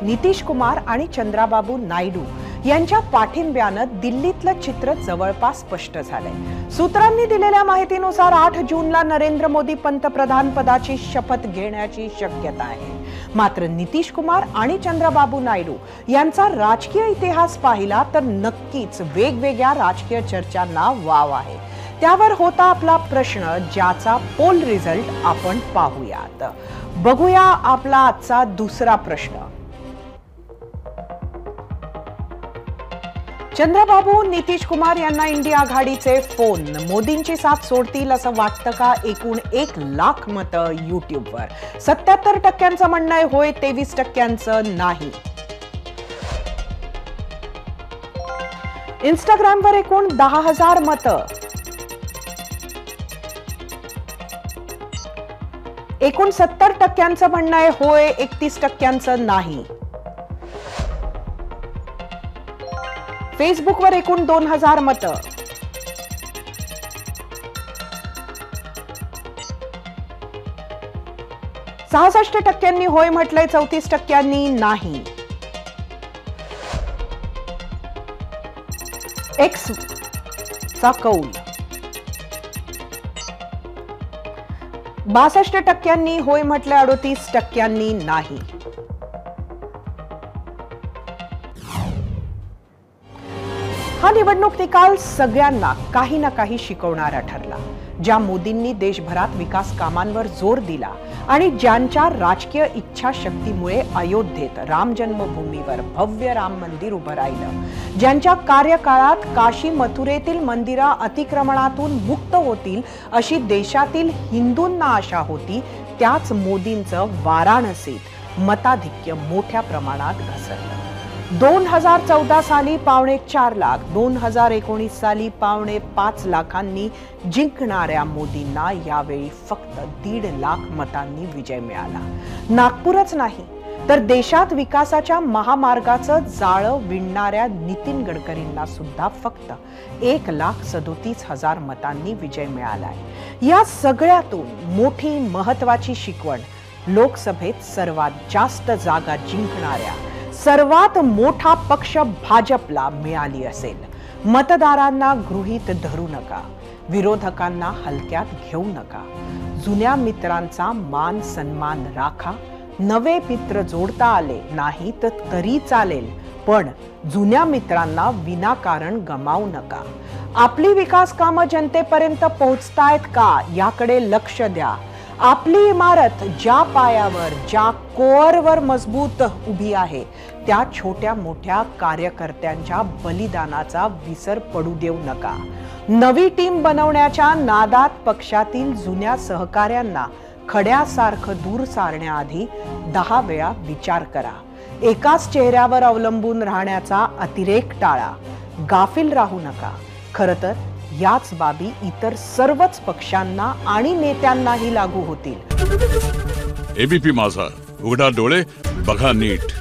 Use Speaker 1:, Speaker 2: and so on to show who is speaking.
Speaker 1: नितीश कुमार आणि चंद्राबाबू नायडू यांच्या पाठिंब्यानं दिल्लीतलं चित्र जवळपास स्पष्ट झालंय। सूत्रांनी दिलेल्या माहितीनुसार 8 जूनला नरेंद्र मोदी पंतप्रधान पदाची शपथ घेण्याची शक्यता आहे। मात्र नितीश कुमार आणि चंद्राबाबू नायडू यांचा राजकीय इतिहास पाहिला तर नक्कीच वेगवेगळ्या राजकीय चर्चांना वाव आहे। त्यावर होता आपला प्रश्न, ज्याचा पोल रिझल्ट आपण पाहूयात। बघूया आपला आजचा दुसरा प्रश्न। चंद्रबाबू नितीश कुमार यांना इंडिया आघाडीचे फोन, मोदींची साथ सोडतील असं वाटतं का? एकूण 1 लाख मतं युट्यूबवर। 77% म्हणणं आहे होय, 23% नाही। इंस्टाग्रामवर एकूण 10,000 मतं, एकूण 70% म्हणणं आहे होय, 31% नाही। फेसबुकवर एकूण 2,000 मतं, %66 होय म्हटलंय, 34% नाही। एक्स चा कौल 62% होय म्हटलंय, 38% नाही। हा निवडणूक निकाल सगळ्यांना काही ना काही शिकवणारा ठरला। ज्या मोदींनी देशभरात विकास कामांवर जोर दिला आणि ज्यांच्या राजकीय इच्छाशक्तीमुळे अयोध्येत राम जन्मभूमीवर भव्य राम मंदिर उभं राहिलं, ज्यांच्या कार्यकाळात काशी मथुरेतील मंदिरं अतिक्रमणातून मुक्त होतील अशी देशातील हिंदूंना आशा होती, त्याच मोदींचं वाराणसीत मताधिक्य मोठ्या प्रमाणात घसरलं। 2014 साली 4.25 लाख, 2019 साली 5.25 लाखांनी जिंकणाऱ्या मोदींना यावेळी फक्त 1.5 लाख मतांनी विजय मिळाला। नागपूरच नाही तर देशात विकासाच्या महामार्गाचं जाळं विणणाऱ्या नितीन गडकरींना सुद्धा फक्त 1,37,000 मतांनी विजय मिळालाय। या सगळ्यातून मोठी महत्वाची शिकवण, लोकसभेत सर्वात जास्त जागा जिंकणाऱ्या सर्वात मोठा पक्ष भाजपला मिळाली असेल। मतदारांना गृहीत धरू नका, विरोधकांना हलक्यात घेऊ नका, जुन्या मित्रांचा मान सन्मान राखा। नवे मित्र जोडता आले नाही तर तरी चालेल, पण जुन्या मित्रांना विनाकारण गमावू नका। आपली विकास कामं जनतेपर्यंत पोहोचतायत का याकडे लक्ष द्या। आपली इमारत ज्या पायावर, ज्या कोअरवर मजबूत उभी आहे, त्या छोट्या मोठ्या कार्यकर्त्यांच्या बलिदानाचा विसर पडू देऊ नका। नवी टीम बनवण्याच्या नादात पक्षातील जुन्या सहकाऱ्यांना खड्यासारखं दूर सारण्याआधी 10 वेळा विचार करा। एकाच चेहऱ्यावर अवलंबून राहण्याचा अतिरेक टाळा, गाफील राहू नका। खरं तर याच बाबी इतर सर्वच पक्षांना आणि नेत्यांनाही लागू होतील।
Speaker 2: एबीपी माझा, उघडा डोळे बघा नीट।